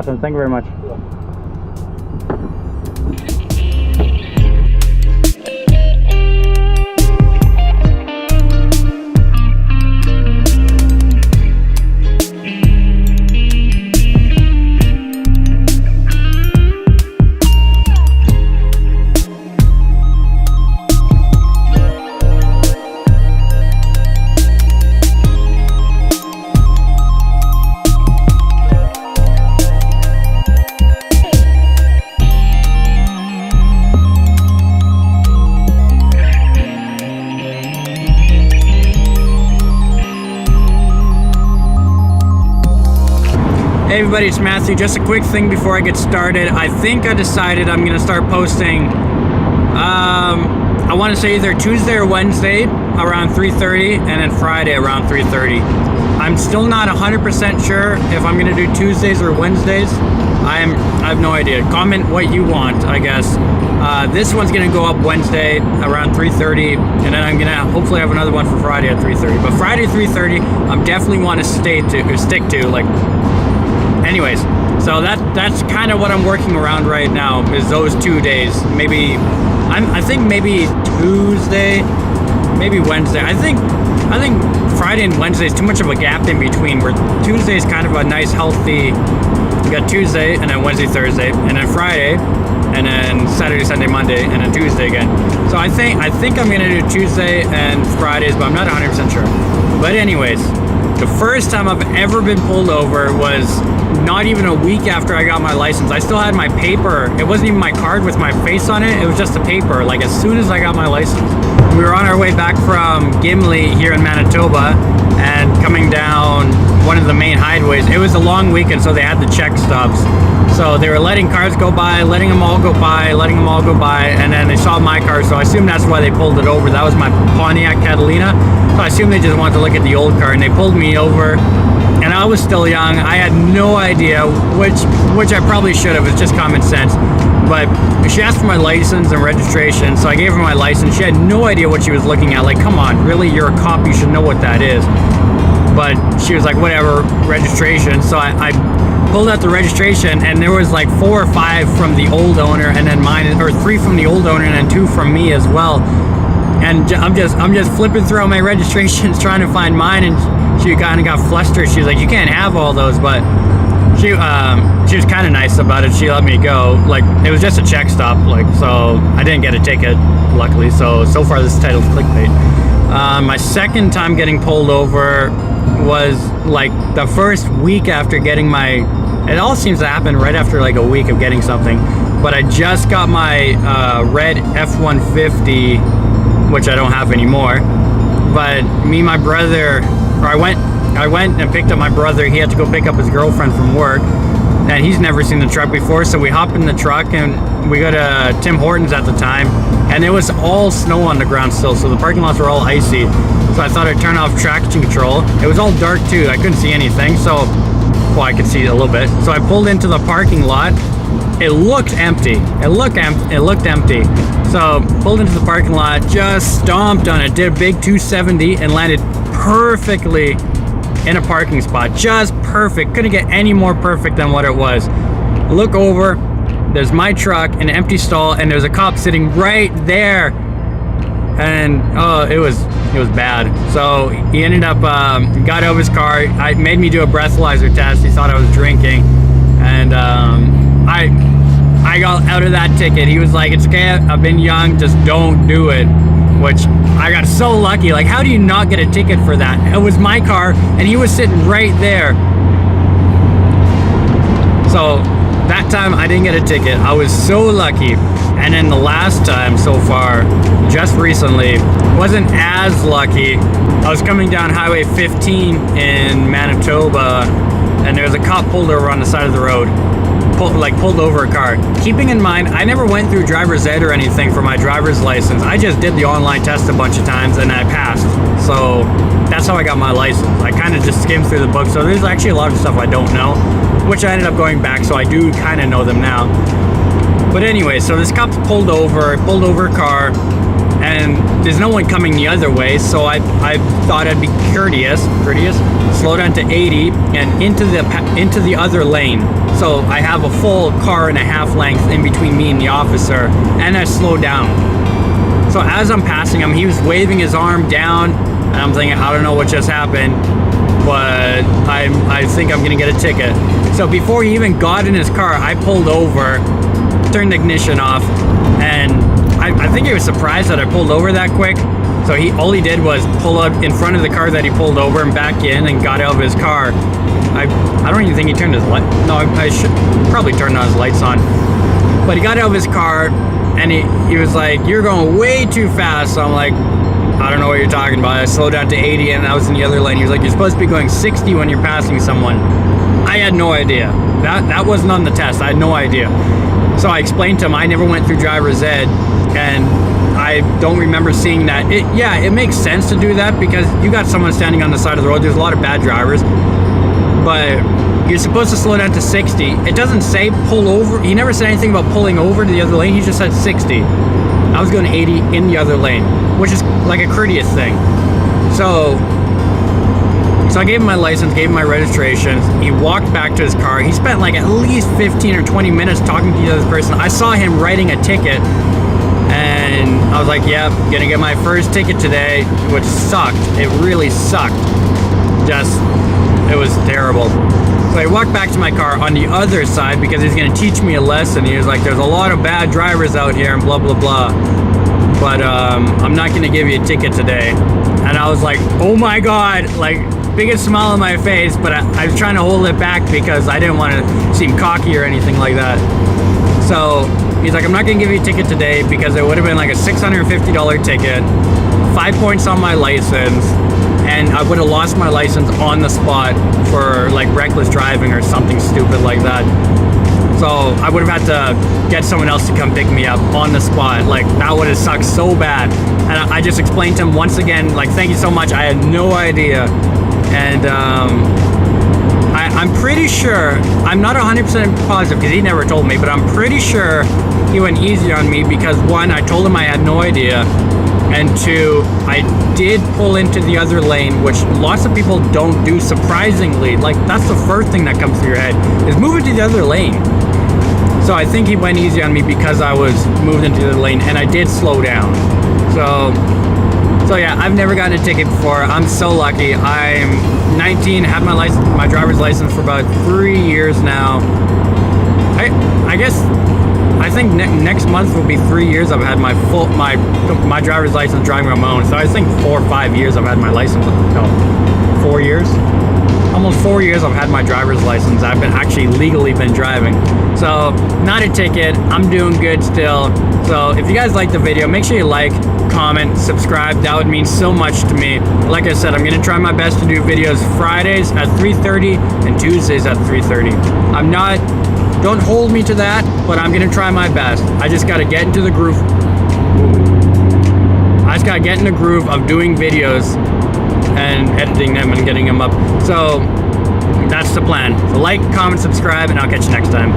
Awesome. Thank you very much. Hey everybody, it's Matthew. Just a quick thing before I get started. I think I decided I'm gonna start posting, I wanna say either Tuesday or Wednesday around 3:30 and then Friday around 3:30. I'm still not 100% sure if I'm gonna do Tuesdays or Wednesdays. I have no idea. Comment what you want, I guess. This one's gonna go up Wednesday around 3:30, and then I'm gonna hopefully have another one for Friday at 3:30. But Friday 3:30, I'm definitely want to stick to, like. Anyways, so that's kind of what I'm working around right now, is those 2 days. Maybe I think maybe Tuesday, maybe Wednesday. I think Friday and Wednesday is too much of a gap in between, where Tuesday is kind of a nice healthy. You got Tuesday and then Wednesday, Thursday, and then Friday, and then Saturday, Sunday, Monday, and then Tuesday again. So I think I'm gonna do Tuesday and Fridays, but I'm not 100% sure. But anyways, the first time I've ever been pulled over was not even a week after I got my license. I still had my paper. It wasn't even my card with my face on it. It was just a paper, like as soon as I got my license. We were on our way back from Gimli here in Manitoba and coming down one of the main highways. It was a long weekend, so they had the check stops. So they were letting cars go by, letting them all go by, and then they saw my car, so I assume that's why they pulled it over. That was my Pontiac Catalina. So I assume they just wanted to look at the old car, and they pulled me over. And I was still young. I had no idea, which I probably should have. It's just common sense. But she asked for my license and registration, so I gave her my license. She had no idea what she was looking at. Like, come on, really? You're a cop. You should know what that is. But she was like, whatever, registration. So I pulled out the registration, and there was like 4 or 5 from the old owner, and then mine, or 3 from the old owner, and then 2 from me as well. And I'm just flipping through all my registrations trying to find mine, and she kind of got flustered. She was like, you can't have all those, but she was kind of nice about it. She let me go. Like, it was just a check stop, like, so I didn't get a ticket, luckily. So far this title's clickbait. My second time getting pulled over was like the first week after getting my, it all seems to happen right after like a week of getting something, but I just got my red F-150, which I don't have anymore. But me and my brother, or I went and picked up my brother. He had to go pick up his girlfriend from work, and he's never seen the truck before, so we hop in the truck and we go to Tim Hortons at the time, and it was all snow on the ground still, so the parking lots were all icy. So I thought I'd turn off traction control. It was all dark too. I couldn't see anything, so, well, I could see a little bit. So I pulled into the parking lot. It looked empty. It looked empty. So pulled into the parking lot, just stomped on it, did a big 270 and landed perfectly in a parking spot. Just perfect. Couldn't get any more perfect than what it was. Look over, there's my truck, an empty stall, and there's a cop sitting right there. And oh, it was bad. So he ended up got out of his car. I made me do a breathalyzer test. He thought I was drinking, and I got out of that ticket. He was like, it's okay, I've been young, just don't do it. Which I got so lucky. Like, how do you not get a ticket for that? It was my car, and he was sitting right there. So that time I didn't get a ticket. I was so lucky. And then the last time so far, just recently, wasn't as lucky. I was coming down Highway 15 in Manitoba, and there was a cop pulled over on the side of the road. Pulled over a car. Keeping in mind, I never went through driver's ed or anything for my driver's license. I just did the online test a bunch of times and I passed. So that's how I got my license. I kind of just skimmed through the book. So there's actually a lot of stuff I don't know, which I ended up going back. So I do kind of know them now. But anyway, so this cop pulled over a car, and and there's no one coming the other way, so I thought I'd be courteous, slow down to 80 and into the other lane. So I have a full car and a half length in between me and the officer, and I slowed down. So as I'm passing him, he was waving his arm down, and I'm thinking, I don't know what just happened, but I think I'm gonna get a ticket. So before he even got in his car, I pulled over, turned the ignition off, and I think he was surprised that I pulled over that quick. So all he did was pull up in front of the car that he pulled over and back in and got out of his car. I don't even think he turned his light. No, I should probably turn his lights on. But he got out of his car and he was like, "You're going way too fast." So I'm like, "I don't know what you're talking about." I slowed down to 80 and I was in the other lane. He was like, "You're supposed to be going 60 when you're passing someone." I had no idea. That wasn't on the test. I had no idea. So I explained to him I never went through driver's ed, and I don't remember seeing that. It makes sense to do that because you got someone standing on the side of the road. There's a lot of bad drivers, but you're supposed to slow down to 60. It doesn't say pull over. He never said anything about pulling over to the other lane. He just said 60. I was going 80 in the other lane, which is like a courteous thing. So I gave him my license, gave him my registration. He walked back to his car. He spent like at least 15 or 20 minutes talking to the other person. I saw him writing a ticket, and I was like, "Yep, gonna get my first ticket today," which sucked. It really sucked. It was terrible. So I walked back to my car on the other side because he's gonna teach me a lesson. He was like, "There's a lot of bad drivers out here and blah, blah, blah. But I'm not gonna give you a ticket today." And I was like, "Oh my God," like biggest smile on my face, but I was trying to hold it back because I didn't want to seem cocky or anything like that. So he's like, "I'm not gonna give you a ticket today because it would have been like a $650 ticket, 5 points on my license, and I would have lost my license on the spot for like reckless driving or something stupid like that. So I would have had to get someone else to come pick me up on the spot. Like that would have sucked so bad." And I just explained to him once again, like, "Thank you so much. I had no idea." And I'm pretty sure, I'm not 100% positive because he never told me, but I'm pretty sure he went easy on me because one, I told him I had no idea, and two, I did pull into the other lane, which lots of people don't do, surprisingly. Like that's the first thing that comes through your head is move into the other lane. So I think he went easy on me because I was moved into the lane and I did slow down. So yeah, I've never gotten a ticket before. I'm so lucky. I'm 19, had my driver's license for about 3 years now. I think next month will be 3 years I've had my driver's license driving on my own. So I think 4 or 5 years I've had my license. No, 4 years. Almost 4 years I've had my driver's license. I've actually legally been driving. So not a ticket. I'm doing good still. So if you guys like the video, make sure you like, comment, subscribe. That would mean so much to me. Like I said, I'm gonna try my best to do videos Fridays at 3:30 and Tuesdays at 3:30. Don't hold me to that, but I'm gonna try my best. I just gotta get into the groove. I just gotta get in the groove of doing videos and editing them and getting them up. So that's the plan. So like, comment, subscribe, and I'll catch you next time.